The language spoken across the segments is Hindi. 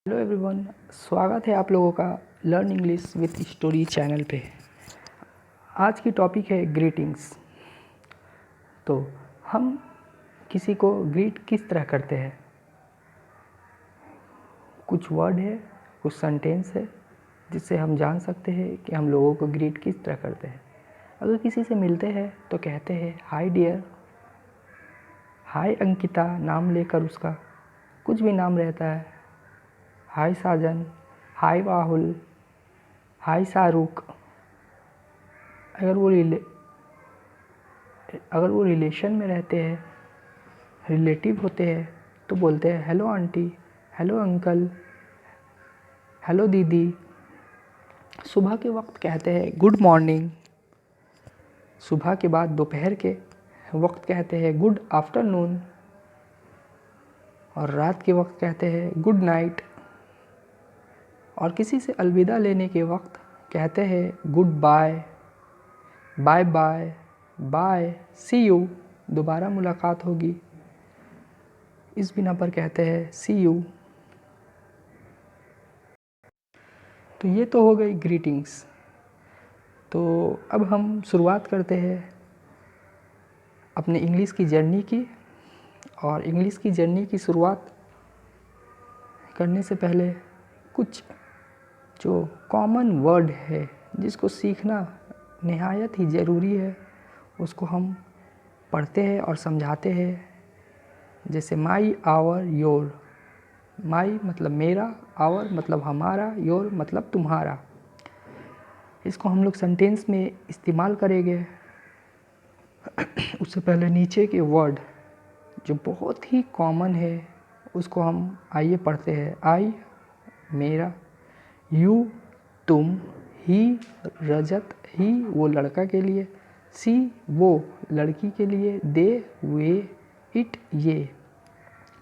हेलो एवरीवन, स्वागत है आप लोगों का learn English with story channel पे। आज की टॉपिक है ग्रीटिंग्स। तो हम किसी को ग्रीट किस तरह करते हैं, कुछ वर्ड है, कुछ सेंटेंस है जिससे हम जान सकते हैं कि हम लोगों को ग्रीट किस तरह करते हैं। अगर किसी से मिलते हैं तो कहते हैं हाय डियर, हाय अंकिता, नाम लेकर उसका कुछ भी नाम रहता है, हाय साजन, हाय राहुल, हाय शाहरुख। अगर वो रिलेशन में रहते हैं, रिलेटिव होते हैं, तो बोलते हैं hello aunty, hello uncle, hello दीदी। सुबह के वक्त कहते हैं गुड मॉर्निंग। सुबह के बाद दोपहर के वक्त कहते हैं गुड आफ्टरनून। और रात के वक्त कहते हैं गुड नाइट। और किसी से अलविदा लेने के वक्त कहते हैं goodbye, bye bye, bye, see you, दोबारा मुलाकात होगी। इस बिना पर कहते हैं सी यू। तो ये तो हो गई ग्रीटिंग्स। तो अब हम शुरुआत करते हैं अपने इंग्लिश की जर्नी की। और इंग्लिश की जर्नी की शुरुआत करने से पहले कुछ जो कॉमन वर्ड है जिसको सीखना निहायत ही ज़रूरी है, उसको हम पढ़ते हैं और समझाते हैं। जैसे माई, आवर, योर। माई मतलब मेरा, आवर मतलब हमारा, योर मतलब तुम्हारा। इसको हम लोग सेंटेंस में इस्तेमाल करेंगे। उससे पहले नीचे के वर्ड जो बहुत ही कॉमन है उसको हम आइए पढ़ते हैं। आई मेरा, यू तुम, ही रजत, ही वो लड़का के लिए, सी वो लड़की के लिए, दे वे, इट ये।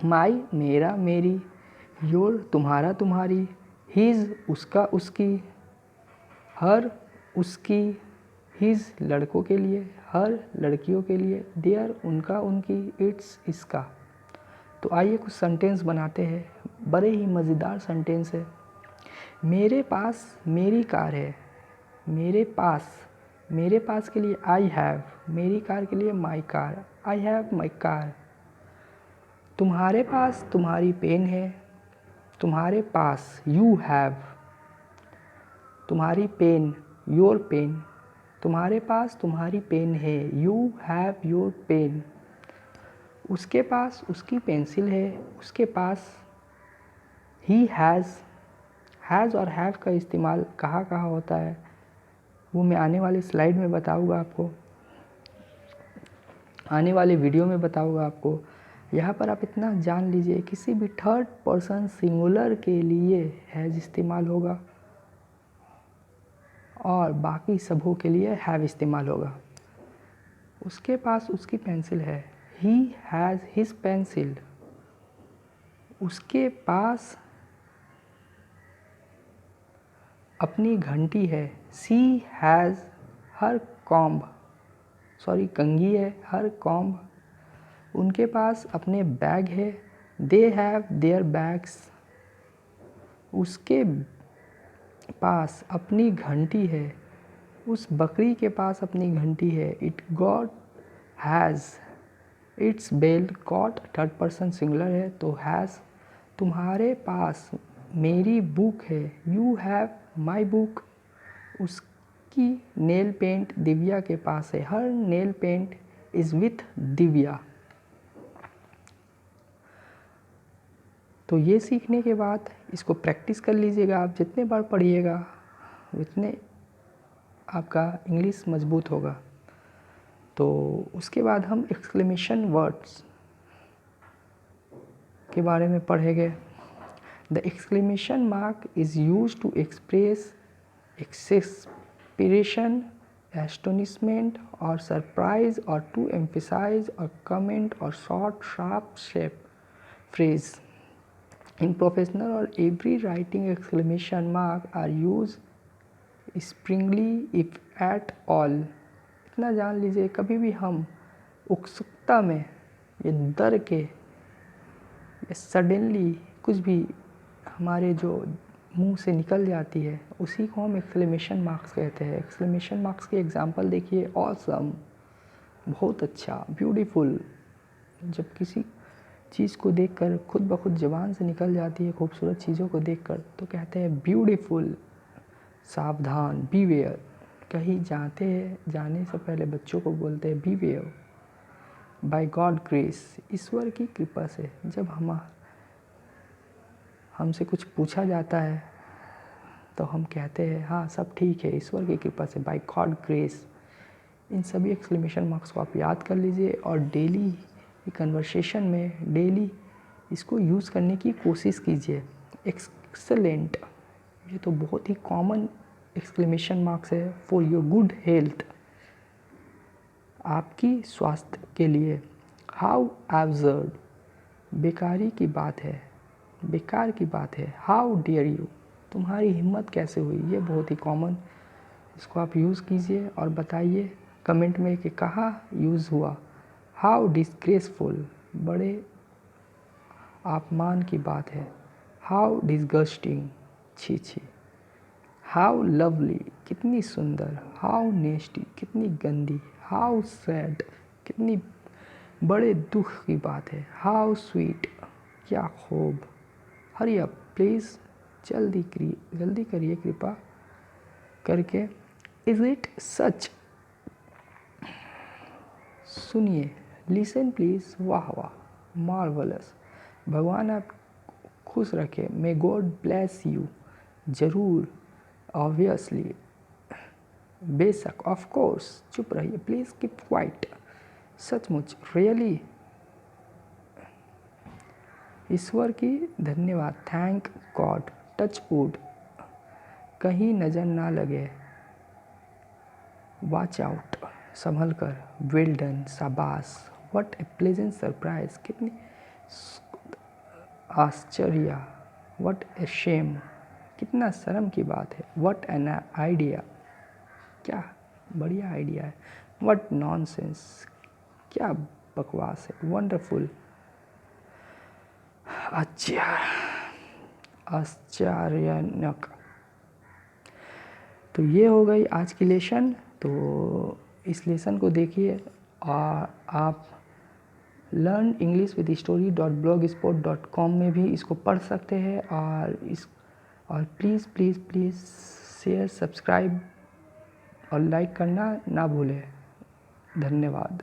माई मेरा मेरी, योर तुम्हारा तुम्हारी, हिज उसका उसकी, हर उसकी, हिज लड़कों के लिए, हर लड़कियों के लिए, देयर उनका उनकी, इट्स इसका। तो आइए कुछ सेंटेंस बनाते हैं, बड़े ही मज़ेदार सेंटेंस है। मेरे पास मेरी कार है। मेरे पास के लिए आई हैव, मेरी कार के लिए my car, I have my car. तुम्हारे पास तुम्हारी पेन है। तुम्हारे पास यू हैव, तुम्हारी पेन योर पेन। तुम्हारे पास तुम्हारी पेन है, यू हैव योर पेन। उसके पास उसकी पेंसिल है। उसके पास ही हैज़ और हैव का इस्तेमाल कहाँ कहाँ होता है वो मैं आने वाले स्लाइड में बताऊँगा आपको, आने वाले वीडियो में बताऊँगा आपको। यहाँ पर आप इतना जान लीजिए, किसी भी थर्ड पर्सन सिंगुलर के लिए हैज़ इस्तेमाल होगा और बाकी सबों के लिए हैव इस्तेमाल होगा। उसके पास उसकी पेंसिल है, ही हैज़ हिज पेंसिल। उसके पास अपनी घंटी है, सी हैज़ हर कॉम्ब, कंघी है, हर कॉम्ब। उनके पास अपने बैग है, दे हैव देयर बैग्स। उसके पास अपनी घंटी है, उस बकरी के पास अपनी घंटी है, it got has its bell. Got third person singular है तो हैज़। तुम्हारे पास मेरी बुक है, यू हैव माई बुक। उसकी नेल पेंट दिव्या के पास है, her nail paint is with Divya. तो ये सीखने के बाद इसको प्रैक्टिस कर लीजिएगा। आप जितने बार पढ़िएगा उतने आपका इंग्लिश मजबूत होगा। तो उसके बाद हम एक्सक्लेमेशन वर्ड्स के बारे में पढ़ेंगे। The exclamation mark is use to express expectation, astonishment or surprise, or to emphasize a comment or short sharp shape phrase. In professional or every writing, exclamation mark are used sparingly if at all. इतना जान लीजिए, कभी भी हम उत्सुकता में या डर के या सडनली कुछ भी हमारे जो मुंह से निकल जाती है उसी को हम एक्सक्लेमेशन मार्क्स कहते हैं। एक्सक्लेमेशन मार्क्स की एग्जांपल देखिए, ऑसम, बहुत अच्छा, ब्यूटीफुल। जब किसी चीज़ को देखकर खुद ब खुद ज़बान से निकल जाती है खूबसूरत चीज़ों को देखकर तो कहते हैं ब्यूटीफुल। सावधान, बीवेयर। कहीं जाने से पहले बच्चों को बोलते हैं बीवेयर। बाय गॉड ग्रेस, ईश्वर की कृपा से। जब हमसे कुछ पूछा जाता है तो हम कहते हैं हाँ सब ठीक है, ईश्वर की कृपा से, बाय गॉड ग्रेस। इन सभी एक्सक्लेमेशन मार्क्स को आप याद कर लीजिए और डेली कन्वर्सेशन में डेली इसको यूज़ करने की कोशिश कीजिए। एक्सेलेंट, ये तो बहुत ही कॉमन एक्सक्लेमेशन मार्क्स है। फॉर योर गुड हेल्थ, आपकी स्वास्थ्य के लिए। हाउ एब्सर्ड, बेकारी की बात है, बेकार की बात है। हाउ डेयर यू, तुम्हारी हिम्मत कैसे हुई। ये बहुत ही कॉमन, इसको आप यूज़ कीजिए और बताइए कमेंट में कि कहाँ यूज़ हुआ। हाउ डिस्ग्रेसफुल, बड़े अपमान की बात है। हाउ डिस्गस्टिंग, छी छी। हाउ लवली, कितनी सुंदर। हाउ नेस्टी, कितनी गंदी। हाउ सैड, कितनी बड़े दुख की बात है। हाउ स्वीट, क्या खूब। हरी अप प्लीज़, जल्दी करिए कृपा करके। इज़ इट सच, सुनिए। लिसन प्लीज़, वाह वाह, मार्वलस। भगवान आप खुश रखे। मे गॉड ब्लेस यू, ज़रूर, ऑब्वियसली, बेशक, ऑफ कोर्स। चुप रहिए, प्लीज़ कीप क्वाइट, सचमुच, रियली, ईश्वर की धन्यवाद, थैंक गॉड, टच वुड, कहीं नज़र ना लगे, वॉच आउट, संभल कर, वेल डन, शाबाश, व्हाट ए प्लेजेंट सरप्राइज, कितनी आश्चर्य, व्हाट ए शेम, कितना शर्म की बात है। व्हाट एन आइडिया, क्या बढ़िया आइडिया है। व्हाट नॉनसेंस, क्या बकवास है। वंडरफुल, आश्चर्यजनक। तो ये हो गई आज की लेसन। तो इस लेसन को देखिए और आप लर्न इंग्लिश विद story.blogspot.com में भी इसको पढ़ सकते हैं। और please please please share, subscribe और लाइक करना ना भूलें। धन्यवाद।